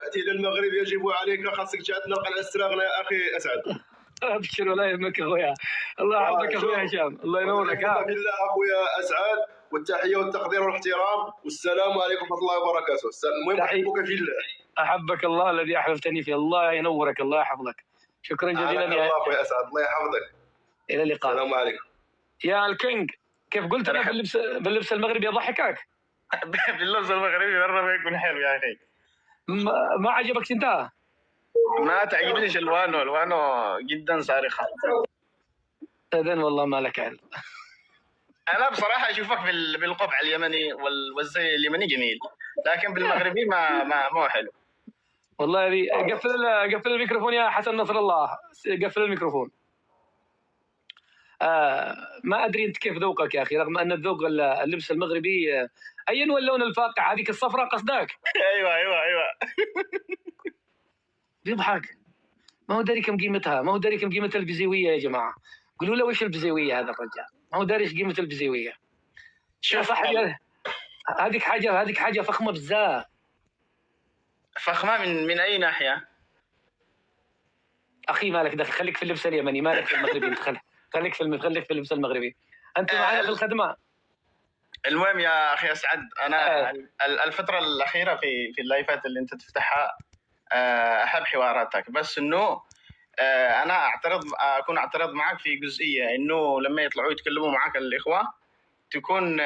تأتي إلى المغرب يجب عليك خاصك تنقل على السراغنا يا أخي أسعد. ابشر ولا يهمك اخويا، الله يحفظك اخويا هشام، الله ينورك. بالله اخويا اسعد، والتحيه والتقدير والاحترام، والسلام عليكم ورحمه الله وبركاته. المهم احبك في الله. احبك الله الذي احببتني فيه، الله ينورك، الله يحفظك. شكرا جزيلا يا الله اخويا اسعد، الله يحفظك. الى اللقاء. السلام عليكم يا الكينج. كيف قلت انا باللبس المغربي يضحكك؟ باللبس المغربي مره يكون حلو يا اخي. ما عجبك انت؟ ما تعجبنيش الوانه جدا صارخه. اذن والله ما لك علم. انا بصراحه اشوفك بالقبع اليمني والزي اليمني جميل، لكن بالمغربي ما هو حلو. والله هذه قفل الميكروفون يا حسن نصر الله، قفل الميكروفون. ما ادري انت كيف ذوقك يا اخي، رغم ان الذوق اللبس المغربي اين هو اللون الفاقع؟ هذيك الصفراء قصدك؟ ايوه بيضحك، ما هو داري كم قيمتها، ما هو داري كم قيمه البزيويه يا جماعه. قولوا له وش البزيويه هذا الرجال، ما هو داري ايش قيمه البزيويه. شوف صح، هذيك حاجه فخمه بزاف. فخمه من اي ناحيه؟ اخي مالك دخل، خليك في اللبس اليمني، مالك في المغربي. خليك في اللبس المغربي. انت معنا في الخدمه. المهم يا اخي اسعد، انا الفتره الاخيره في اللايفات اللي انت تفتحها احب حواراتك، بس انه انا اكون اعترض معك في جزئيه، انه لما يطلعوا يتكلموا معك الاخوه تكون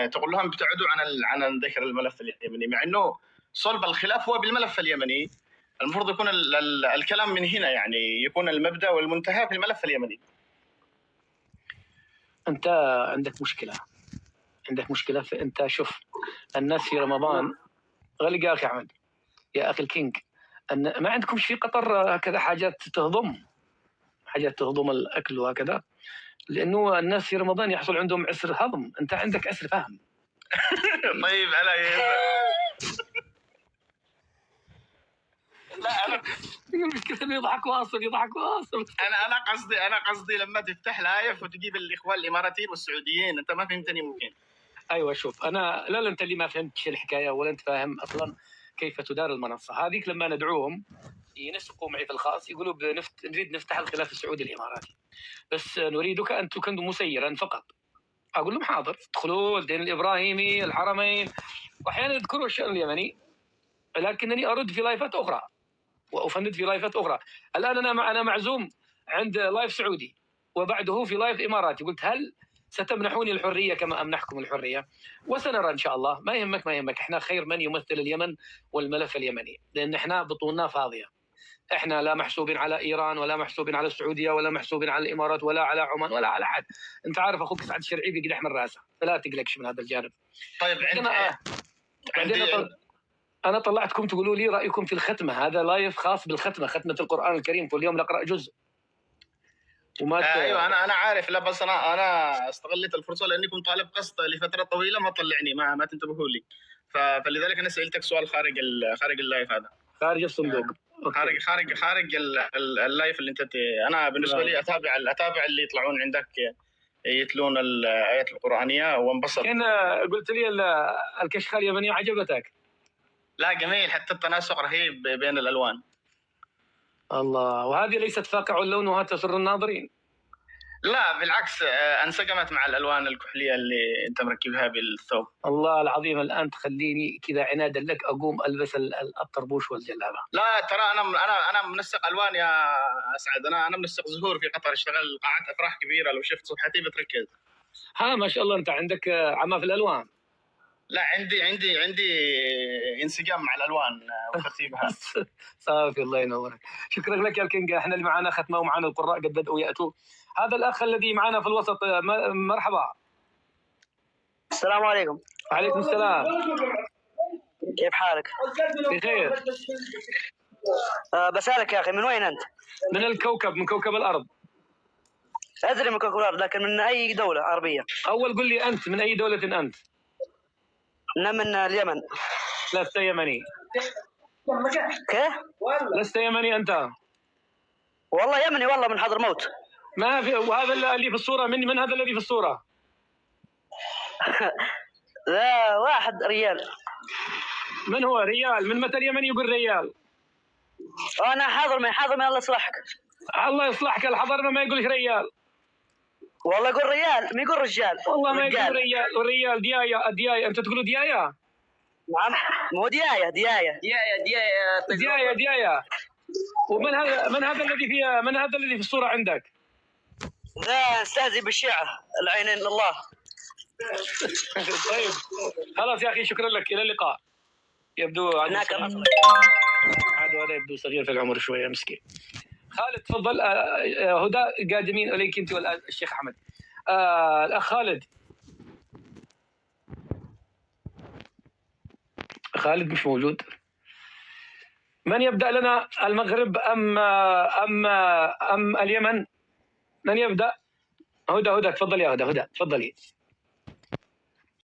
تقول لهم ابتعدوا عن ذكر الملف اليمني، مع انه صلب الخلاف هو بالملف اليمني. المفروض يكون الكلام من هنا، يعني يكون المبدا والمنتهى في الملف اليمني. انت عندك مشكله انت شوف، الناس في رمضان غلق يا اخي احمد، يا اخي الكينج، ان ما عندكمش في قطر هكذا حاجات تهضم الاكل وهكذا، لانه الناس في رمضان يحصل عندهم عسر هضم، انت عندك عسر فهم. طيب على لا انا المشكله يضحك واصل. انا قصدي لما تفتح لايف وتجيب الاخوان الاماراتيين والسعوديين، انت ما فهمتني ممكن. ايوه شوف، انا لا انت اللي ما فهمتش الحكايه، ولا انت فاهم اصلا كيف تدار المنصه هذيك. لما ندعوهم ينسقوا معي في الخاص، يقولوا نريد نفتح الخلاف السعودي الاماراتي، بس نريدك ان تكون مسيرا فقط. اقول لهم حاضر، ادخلوا الدين الابراهيمي، الحرمين، واحيانا يذكروا الشان اليمني، لكنني ارد في لايفات اخرى وافند في لايفات اخرى. الان انا معزوم عند لايف سعودي، وبعده في لايف اماراتي. قلت هل ستمنحوني الحريه كما امنحكم الحريه؟ وسنرى ان شاء الله. ما يهمك، احنا خير من يمثل اليمن والملف اليمني، لان احنا بطوننا فاضيه. احنا لا محسوبين على ايران، ولا محسوبين على السعوديه، ولا محسوبين على الامارات، ولا على عمان، ولا على احد. انت عارف اخوك سعد الشرعي بيقدح من راسه، فلا تقلقش من هذا الجانب. طيب انا طلعتكم تقولوا لي رايكم في الختمه. هذا لايف خاص بالختمه، ختمه القران الكريم، كل يوم نقرا جزء. ايوه انا عارف. لا بس انا استغلت الفرصه لاني كنت طالب قسط لفتره طويله، ما طلعني، ما تنتبهوا لي، فلذلك انا سالتك سؤال خارج اللايف هذا، خارج الصندوق. خارج اللايف اللي انت انا بالنسبه لي اتابع اللي يطلعون عندك يتلون الايات القرانيه وانبسط. كان قلت لي الكشخه اليمنيه عجبتك؟ لا جميل، حتى التناسق رهيب بين الالوان. الله، وهذه ليست فاقع اللون وتسر الناظرين. لا بالعكس، انسجمت مع الالوان الكحليه اللي انت مركبها بالثوب. الله العظيم، الان تخليني كذا عنادا لك اقوم البس الطربوش والجلابه. لا ترى انا منسق الوان يا اسعد، انا منسق زهور في قطر، اشتغل قاعات افراح كبيره، لو شفت صفحتي بتركز. ما شاء الله، انت عندك عمى في الالوان. لا عندي انسجام مع الالوان وترتيبها. صافي، الله ينورك. شكرا لك يا الكينج. احنا اللي معنا ختمه ومعنا القراء قد بدأوا ياتوا. هذا الاخ الذي معنا في الوسط، مرحبا. السلام عليكم. وعليكم السلام. كيف حالك؟ بخير. بسألك يا اخي، من وين انت؟ من الكوكب، من كوكب الارض. ادري من كوكب الارض، لكن من اي دولة عربية؟ اول قل لي انت من اي دولة انت؟ انا من اليمن. لست يمني. كيف؟ لست يمني انت؟ والله يمني، والله من حضرموت. ما في. وهذا اللي في الصورة من هذا الذي في الصورة؟ لا، واحد ريال. من هو ريال؟ من متى اليمني يقول ريال؟ انا حاضر ما حاضر، ما الله يصلحك. الله يصلحك، الحضرنا ما يقولش ريال. والله يقول ريال، ما يقول رجال. والله ما رجال. يقول ريال، والريال ديايا. ديايا، انت تقولوا ديايا؟ نعم، مو دياية. ديايا. ومن هذا من هذا الذي في الصورة عندك؟ ذا استهزئ بالشيعة العينين الله. طيب خلاص يا اخي، شكرا لك، الى اللقاء. يبدو هذا يبدو صغير في العمر شويه، مسكين. خالد تفضل. هدى قادمين اليك انت والشيخ احمد. الاخ خالد. خالد مش موجود. من يبدا لنا، المغرب ام اليمن؟ من يبدا؟ هدى تفضل يا هدى تفضلي.